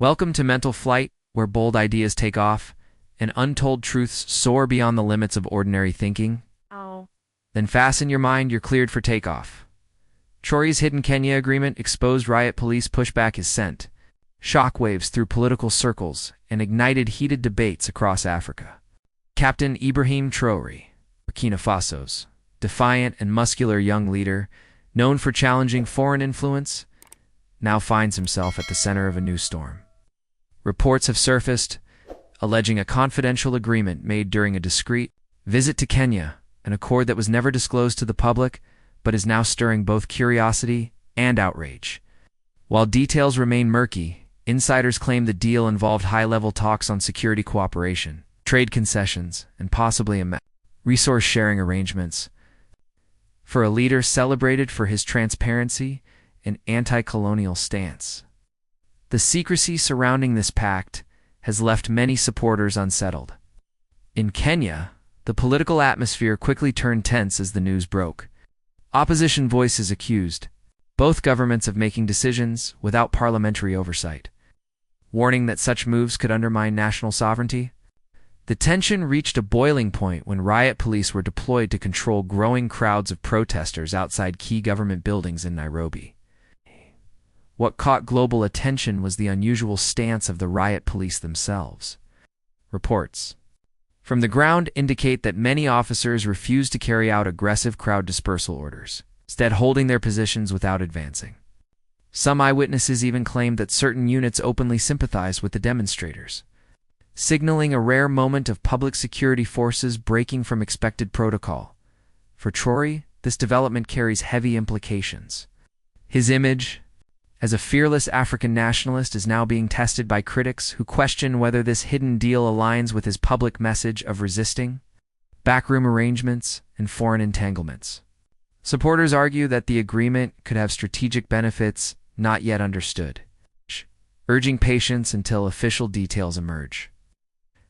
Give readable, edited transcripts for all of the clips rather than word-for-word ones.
Welcome to Mental Flight, where bold ideas take off and untold truths soar beyond the limits of ordinary thinking. Oh. Then fasten your mind, you're cleared for takeoff. Traoré'S hidden Kenya agreement exposed Riot police pushback is sent, shockwaves through political circles, and ignited heated debates across Africa. Captain Ibrahim Traoré, Burkina Faso's defiant and muscular young leader, known for challenging foreign influence, now finds himself at the center of a new storm. Reports have surfaced alleging a confidential agreement made during a discreet visit to Kenya, an accord that was never disclosed to the public but is now stirring both curiosity and outrage. While details remain murky, insiders claim the deal involved high-level talks on security cooperation, trade concessions, and possibly resource-sharing arrangements. For a leader celebrated for his transparency and anti-colonial stance, the secrecy surrounding this pact has left many supporters unsettled. In Kenya, the political atmosphere quickly turned tense as the news broke. Opposition voices accused both governments of making decisions without parliamentary oversight, warning that such moves could undermine national sovereignty. The tension reached a boiling point when riot police were deployed to control growing crowds of protesters outside key government buildings in Nairobi. What caught global attention was the unusual stance of the riot police themselves. Reports from the ground indicate that many officers refused to carry out aggressive crowd dispersal orders, instead holding their positions without advancing. Some eyewitnesses even claimed that certain units openly sympathized with the demonstrators, signaling a rare moment of public security forces breaking from expected protocol. For Traoré, this development carries heavy implications. His image as a fearless African nationalist is now being tested by critics who question whether this hidden deal aligns with his public message of resisting backroom arrangements and foreign entanglements. Supporters argue that the agreement could have strategic benefits not yet understood, urging patience until official details emerge.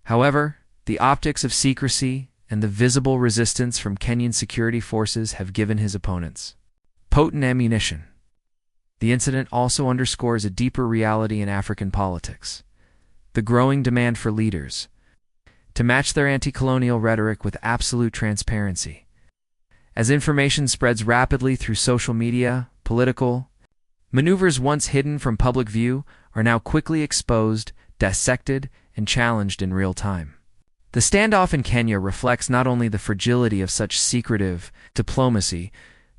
However, the optics of secrecy and the visible resistance from Kenyan security forces have given his opponents potent ammunition. The incident also underscores a deeper reality in African politics: the growing demand for leaders to match their anti-colonial rhetoric with absolute transparency. As information spreads rapidly through social media, political maneuvers once hidden from public view are now quickly exposed, dissected, and challenged in real time. The standoff in Kenya reflects not only the fragility of such secretive diplomacy,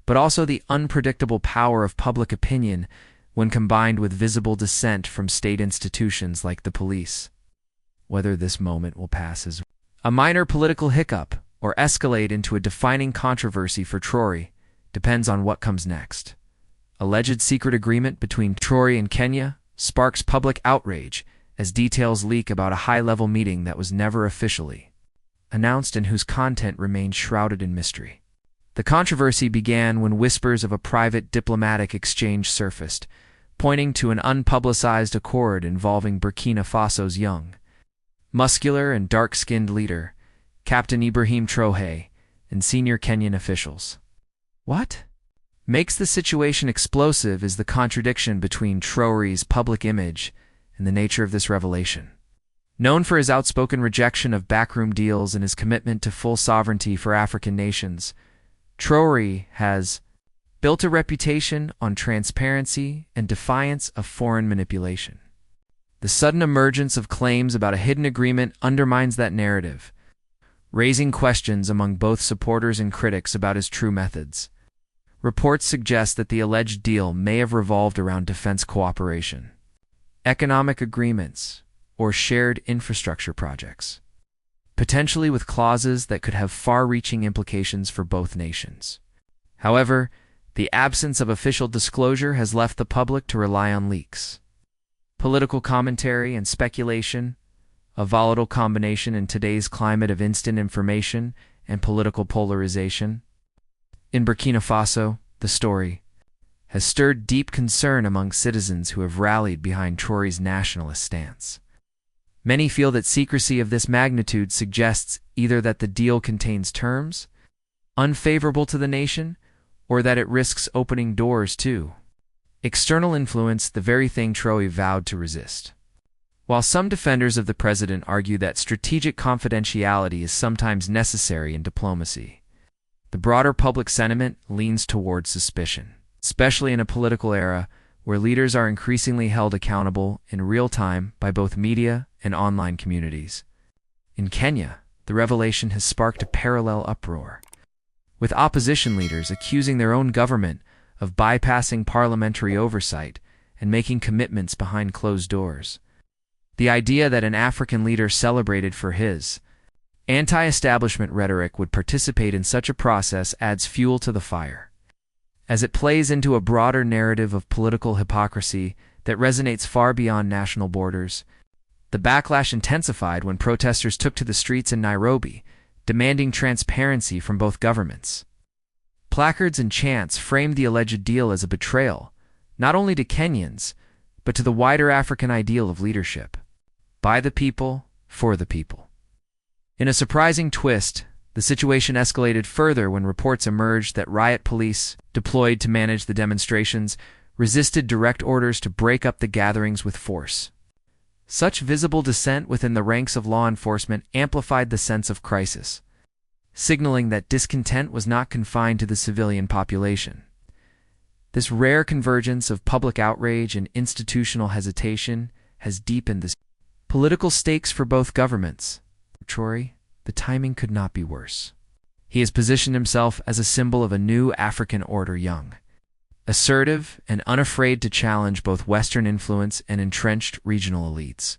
but also the unpredictable power of public opinion when combined with visible dissent from state institutions like the police. Whether this moment will pass as a minor political hiccup or escalate into a defining controversy for Traoré depends on what comes next. Alleged secret agreement between Traoré and Kenya sparks public outrage as details leak about a high-level meeting that was never officially announced and whose content remains shrouded in mystery. The controversy began when whispers of a private diplomatic exchange surfaced, pointing to an unpublicized accord involving Burkina Faso's young, muscular and dark-skinned leader, Captain Ibrahim Traoré, and senior Kenyan officials. What makes the situation explosive is the contradiction between Traoré's public image and the nature of this revelation. Known for his outspoken rejection of backroom deals and his commitment to full sovereignty for African nations, Traoré has built a reputation on transparency and defiance of foreign manipulation. The sudden emergence of claims about a hidden agreement undermines that narrative, raising questions among both supporters and critics about his true methods. Reports suggest that the alleged deal may have revolved around defense cooperation, economic agreements, or shared infrastructure projects, potentially with clauses that could have far-reaching implications for both nations. However, the absence of official disclosure has left the public to rely on leaks, political commentary, and speculation, a volatile combination in today's climate of instant information and political polarization. In Burkina Faso, the story has stirred deep concern among citizens who have rallied behind Traoré's nationalist stance. Many feel that secrecy of this magnitude suggests either that the deal contains terms unfavorable to the nation or that it risks opening doors to external influence, the very thing Traoré vowed to resist. While some defenders of the president argue that strategic confidentiality is sometimes necessary in diplomacy, the broader public sentiment leans towards suspicion, especially in a political era where leaders are increasingly held accountable in real time by both media and online communities. In Kenya, the revelation has sparked a parallel uproar, with opposition leaders accusing their own government of bypassing parliamentary oversight and making commitments behind closed doors. The idea that an African leader celebrated for his anti-establishment rhetoric would participate in such a process adds fuel to the fire, as it plays into a broader narrative of political hypocrisy that resonates far beyond national borders. The backlash intensified when protesters took to the streets in Nairobi, demanding transparency from both governments. Placards and chants framed the alleged deal as a betrayal, not only to Kenyans, but to the wider African ideal of leadership. By the people, for the people. In a surprising twist, the situation escalated further when reports emerged that riot police, deployed to manage the demonstrations, resisted direct orders to break up the gatherings with force. Such visible dissent within the ranks of law enforcement amplified the sense of crisis, signaling that discontent was not confined to the civilian population. This rare convergence of public outrage and institutional hesitation has deepened the political stakes for both governments. For Traoré, the timing could not be worse. He has positioned himself as a symbol of a new African order young, assertive and unafraid to challenge both Western influence and entrenched regional elites.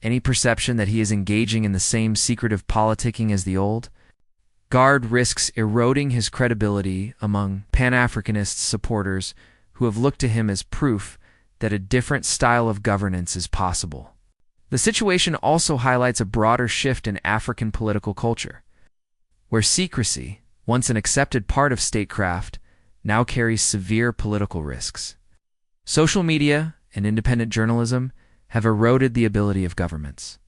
Any perception that he is engaging in the same secretive politicking as the old guard risks eroding his credibility among Pan-Africanist supporters who have looked to him as proof that a different style of governance is possible. The situation also highlights a broader shift in African political culture, where secrecy, once an accepted part of statecraft, now carries severe political risks. Social media and independent journalism have eroded the ability of governments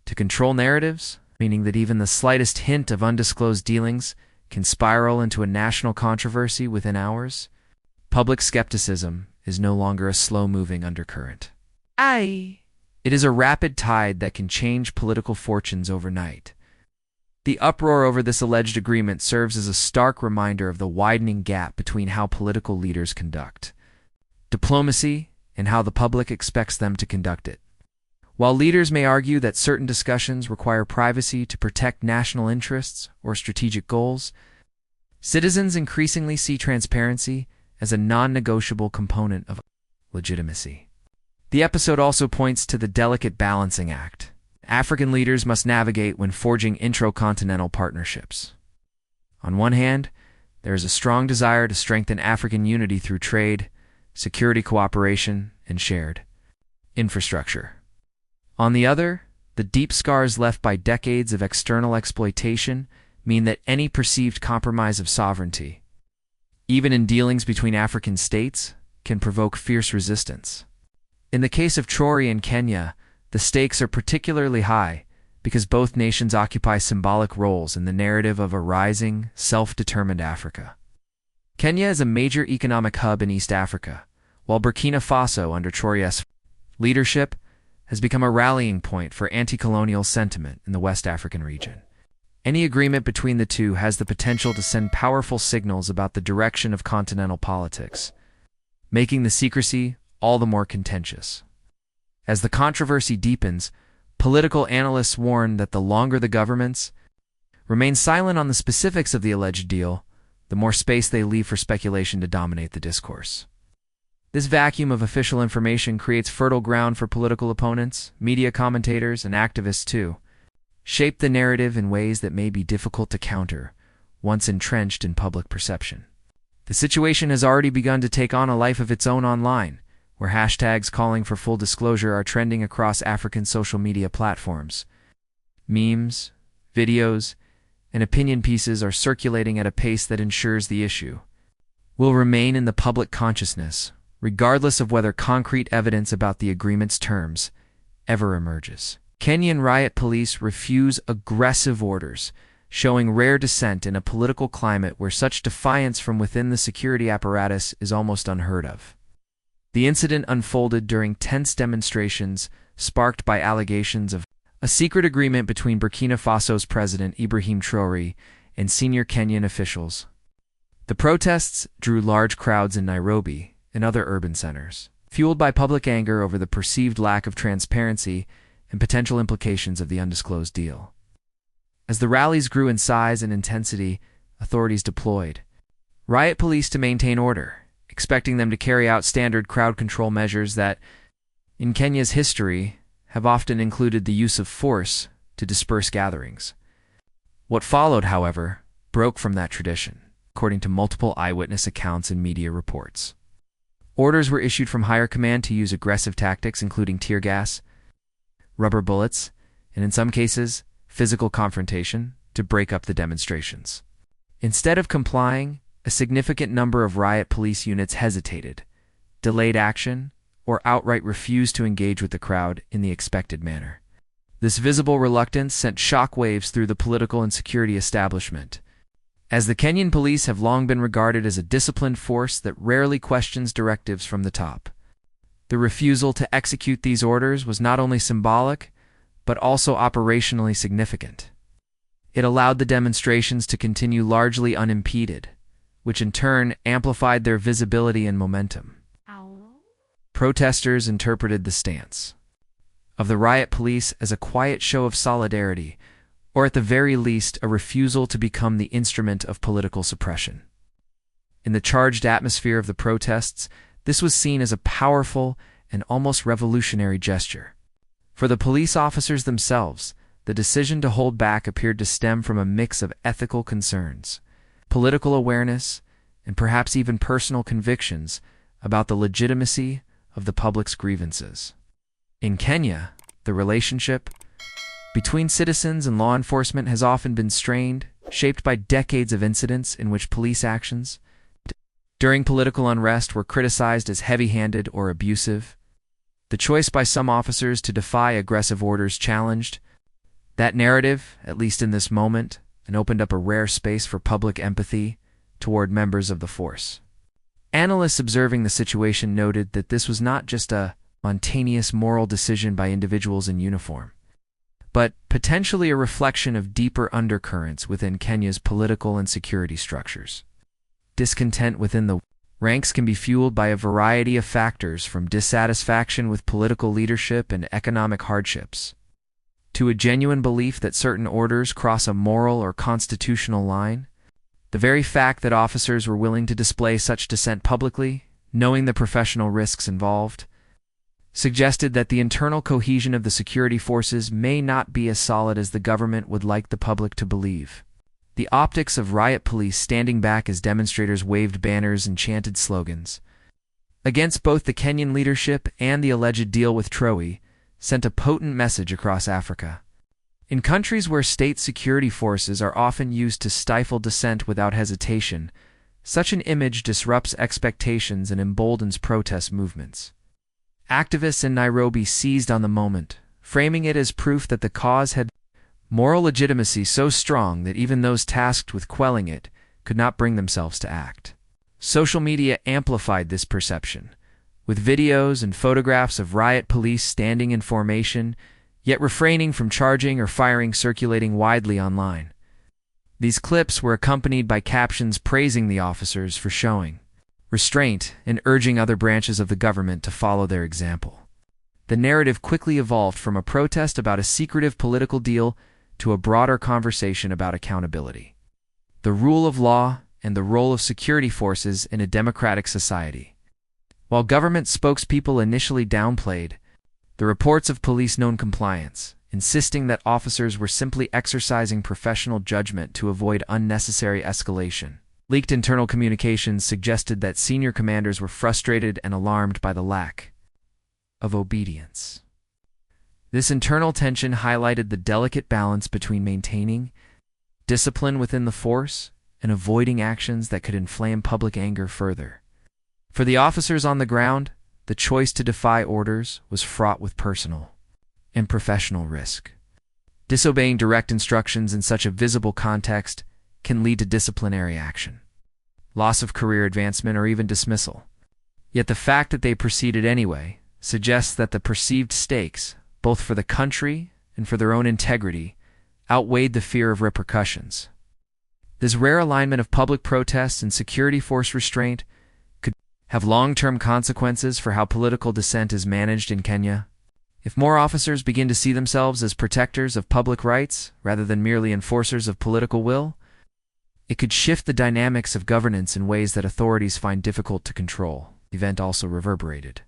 to control narratives, meaning that even the slightest hint of undisclosed dealings can spiral into a national controversy within hours. Public skepticism is no longer a slow-moving undercurrent. It is a rapid tide that can change political fortunes overnight. The uproar over this alleged agreement serves as a stark reminder of the widening gap between how political leaders conduct diplomacy and how the public expects them to conduct it. While leaders may argue that certain discussions require privacy to protect national interests or strategic goals, citizens increasingly see transparency as a non-negotiable component of legitimacy. The episode also points to the delicate balancing act African leaders must navigate when forging intracontinental partnerships. On one hand, there is a strong desire to strengthen African unity through trade, security cooperation, and shared infrastructure. On the other, the deep scars left by decades of external exploitation mean that any perceived compromise of sovereignty, even in dealings between African states, can provoke fierce resistance. In the case of Traoré and Kenya, the stakes are particularly high because both nations occupy symbolic roles in the narrative of a rising, self-determined Africa. Kenya is a major economic hub in East Africa, while Burkina Faso, under Traoré's leadership, has become a rallying point for anti-colonial sentiment in the West African region. Any agreement between the two has the potential to send powerful signals about the direction of continental politics, making the secrecy all the more contentious. As the controversy deepens, political analysts warn that the longer the governments remain silent on the specifics of the alleged deal, the more space they leave for speculation to dominate the discourse. This vacuum of official information creates fertile ground for political opponents, media commentators, and activists to shape the narrative in ways that may be difficult to counter once entrenched in public perception. The situation has already begun to take on a life of its own online, where hashtags calling for full disclosure are trending across African social media platforms. Memes, videos, and opinion pieces are circulating at a pace that ensures the issue will remain in the public consciousness, regardless of whether concrete evidence about the agreement's terms ever emerges. Kenyan riot police refuse aggressive orders, showing rare dissent in a political climate where such defiance from within the security apparatus is almost unheard of. The incident unfolded during tense demonstrations sparked by allegations of a secret agreement between Burkina Faso's president Ibrahim Traoré and senior Kenyan officials. The protests drew large crowds in Nairobi and other urban centers, fueled by public anger over the perceived lack of transparency and potential implications of the undisclosed deal. As the rallies grew in size and intensity, authorities deployed riot police to maintain order, expecting them to carry out standard crowd control measures that, in Kenya's history, have often included the use of force to disperse gatherings. What followed, however, broke from that tradition, according to multiple eyewitness accounts and media reports. Orders were issued from higher command to use aggressive tactics, including tear gas, rubber bullets, and in some cases, physical confrontation, to break up the demonstrations. Instead of complying, a significant number of riot police units hesitated, delayed action, or outright refused to engage with the crowd in the expected manner. This visible reluctance sent shockwaves through the political and security establishment, as the Kenyan police have long been regarded as a disciplined force that rarely questions directives from the top. The refusal to execute these orders was not only symbolic, but also operationally significant. It allowed the demonstrations to continue largely unimpeded, which in turn amplified their visibility and momentum. Protesters interpreted the stance of the riot police as a quiet show of solidarity, or at the very least a refusal to become the instrument of political suppression. In the charged atmosphere of the protests, this was seen as a powerful and almost revolutionary gesture. For the police officers themselves, the decision to hold back appeared to stem from a mix of ethical concerns, political awareness, and perhaps even personal convictions about the legitimacy of the public's grievances. In Kenya, the relationship between citizens and law enforcement has often been strained, shaped by decades of incidents in which police actions during political unrest were criticized as heavy-handed or abusive. The choice by some officers to defy aggressive orders challenged that narrative, at least in this moment, and opened up a rare space for public empathy toward members of the force. Analysts observing the situation noted that this was not just a spontaneous moral decision by individuals in uniform, but potentially a reflection of deeper undercurrents within Kenya's political and security structures. Discontent within the ranks can be fueled by a variety of factors, from dissatisfaction with political leadership and economic hardships, to a genuine belief that certain orders cross a moral or constitutional line. The very fact that officers were willing to display such dissent publicly, knowing the professional risks involved, suggested that the internal cohesion of the security forces may not be as solid as the government would like the public to believe. The optics of riot police standing back as demonstrators waved banners and chanted slogans against both the Kenyan leadership and the alleged deal with Traoré sent a potent message across Africa. In countries where state security forces are often used to stifle dissent without hesitation, such an image disrupts expectations and emboldens protest movements. Activists in Nairobi seized on the moment, framing it as proof that the cause had moral legitimacy so strong that even those tasked with quelling it could not bring themselves to act. Social media amplified this perception, with videos and photographs of riot police standing in formation, yet refraining from charging or firing, circulating widely online. These clips were accompanied by captions praising the officers for showing restraint and urging other branches of the government to follow their example. The narrative quickly evolved from a protest about a secretive political deal to a broader conversation about accountability, the rule of law, and the role of security forces in a democratic society. While government spokespeople initially downplayed the reports of police non-compliance, insisting that officers were simply exercising professional judgment to avoid unnecessary escalation, leaked internal communications suggested that senior commanders were frustrated and alarmed by the lack of obedience. This internal tension highlighted the delicate balance between maintaining discipline within the force and avoiding actions that could inflame public anger further. For the officers on the ground, the choice to defy orders was fraught with personal and professional risk. Disobeying direct instructions in such a visible context can lead to disciplinary action, loss of career advancement, or even dismissal. Yet the fact that they proceeded anyway suggests that the perceived stakes, both for the country and for their own integrity, outweighed the fear of repercussions. This rare alignment of public protests and security force restraint could have long-term consequences for how political dissent is managed in Kenya. If more officers begin to see themselves as protectors of public rights rather than merely enforcers of political will, it could shift the dynamics of governance in ways that authorities find difficult to control. The event also reverberated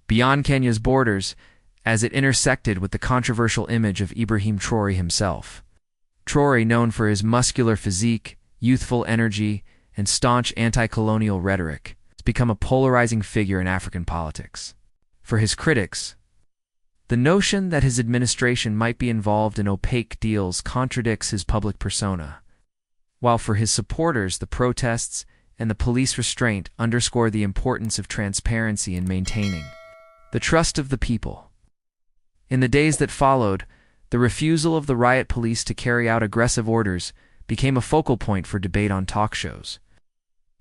beyond Kenya's borders as it intersected with the controversial image of Ibrahim Traoré himself. Traoré, known for his muscular physique, youthful energy, and staunch anti-colonial rhetoric, has become a polarizing figure in African politics. For his critics, the notion that his administration might be involved in opaque deals contradicts his public persona, while for his supporters the protests and the police restraint underscore the importance of transparency in maintaining the trust of the people. In the days that followed, the refusal of the riot police to carry out aggressive orders became a focal point for debate on talk shows,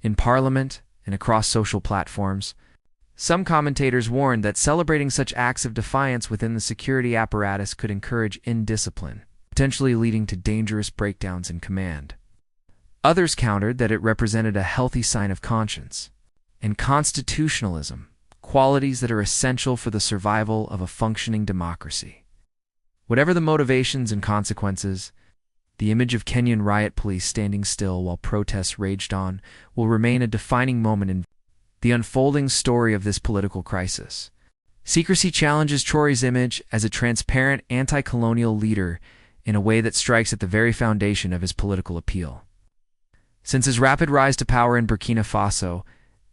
in parliament, and across social platforms. Some commentators warned that celebrating such acts of defiance within the security apparatus could encourage indiscipline, potentially leading to dangerous breakdowns in command. Others countered that it represented a healthy sign of conscience and constitutionalism, qualities that are essential for the survival of a functioning democracy. Whatever the motivations and consequences, the image of Kenyan riot police standing still while protests raged on will remain a defining moment in the unfolding story of this political crisis. Secrecy challenges Traoré's image as a transparent anti-colonial leader in a way that strikes at the very foundation of his political appeal. Since his rapid rise to power in Burkina Faso,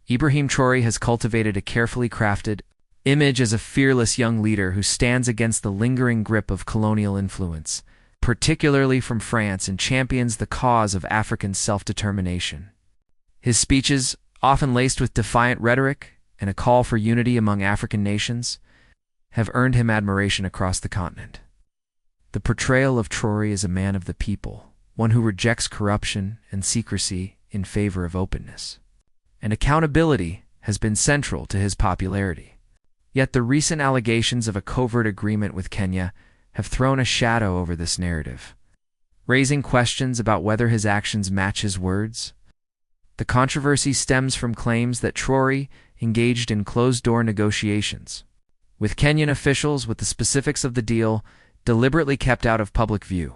Ibrahim Traoré has cultivated a carefully crafted image as a fearless young leader who stands against the lingering grip of colonial influence, particularly from France, and champions the cause of African self-determination. His speeches, often laced with defiant rhetoric and a call for unity among African nations, have earned him admiration across the continent. The portrayal of Traoré as a man of the people, one who rejects corruption and secrecy in favor of openness and accountability, has been central to his popularity. Yet the recent allegations of a covert agreement with Kenya have thrown a shadow over this narrative, raising questions about whether his actions match his words. The controversy stems from claims that Traoré engaged in closed-door negotiations with Kenyan officials, with the specifics of the deal deliberately kept out of public view.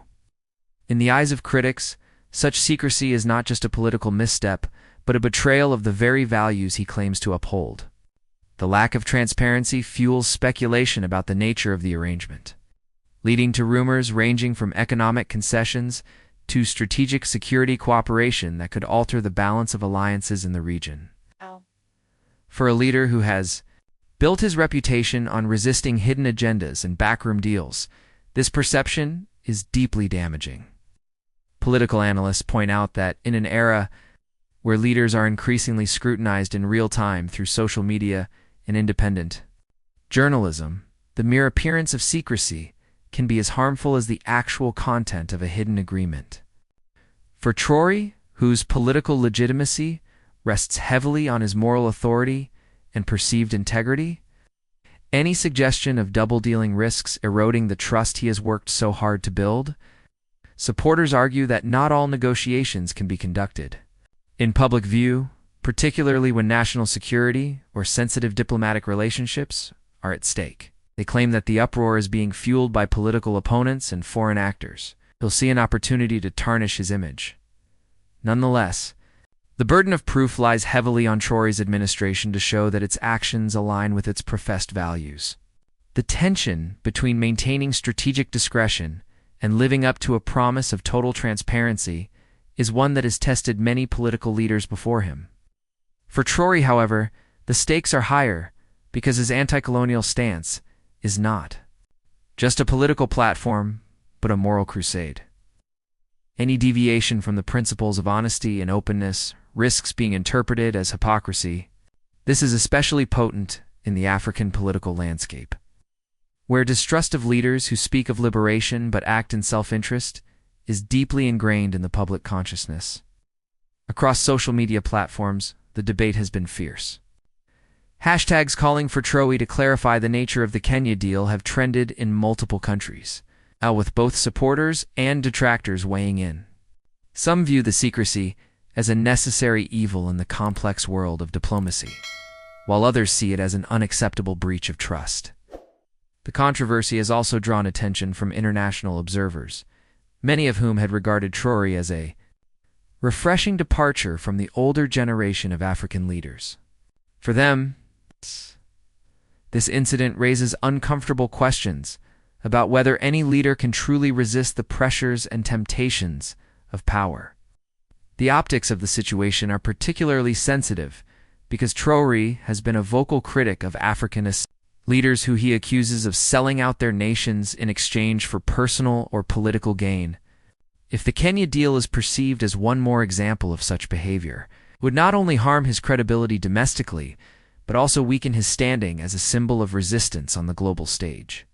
In the eyes of critics, such secrecy is not just a political misstep, but a betrayal of the very values he claims to uphold. The lack of transparency fuels speculation about the nature of the arrangement, leading to rumors ranging from economic concessions to strategic security cooperation that could alter the balance of alliances in the region. For a leader who has built his reputation on resisting hidden agendas and backroom deals, this perception is deeply damaging. Political analysts point out that in an era where leaders are increasingly scrutinized in real time through social media and independent journalism, the mere appearance of secrecy can be as harmful as the actual content of a hidden agreement. For Traoré, whose political legitimacy rests heavily on his moral authority and perceived integrity, any suggestion of double-dealing risks eroding the trust he has worked so hard to build. Supporters argue that not all negotiations can be conducted in public view, particularly when national security or sensitive diplomatic relationships are at stake. They claim that the uproar is being fueled by political opponents and foreign actors. He'll see an opportunity to tarnish his image. Nonetheless, the burden of proof lies heavily on Traoré's administration to show that its actions align with its professed values. The tension between maintaining strategic discretion and living up to a promise of total transparency is one that has tested many political leaders before him. For Traoré, however, the stakes are higher because his anti-colonial stance is not just a political platform, but a moral crusade. Any deviation from the principles of honesty and openness risks being interpreted as hypocrisy. This is especially potent in the African political landscape, where distrust of leaders who speak of liberation but act in self-interest is deeply ingrained in the public consciousness. Across social media platforms, the debate has been fierce. Hashtags calling for Traoré to clarify the nature of the Kenya deal have trended in multiple countries, with both supporters and detractors weighing in. Some view the secrecy as a necessary evil in the complex world of diplomacy, while others see it as an unacceptable breach of trust. The controversy has also drawn attention from international observers, many of whom had regarded Traoré as a refreshing departure from the older generation of African leaders. For them, this incident raises uncomfortable questions about whether any leader can truly resist the pressures and temptations of power. The optics of the situation are particularly sensitive because Traoré has been a vocal critic of Africanist leaders who he accuses of selling out their nations in exchange for personal or political gain. If the Kenya deal is perceived as one more example of such behavior, it would not only harm his credibility domestically, but also weaken his standing as a symbol of resistance on the global stage.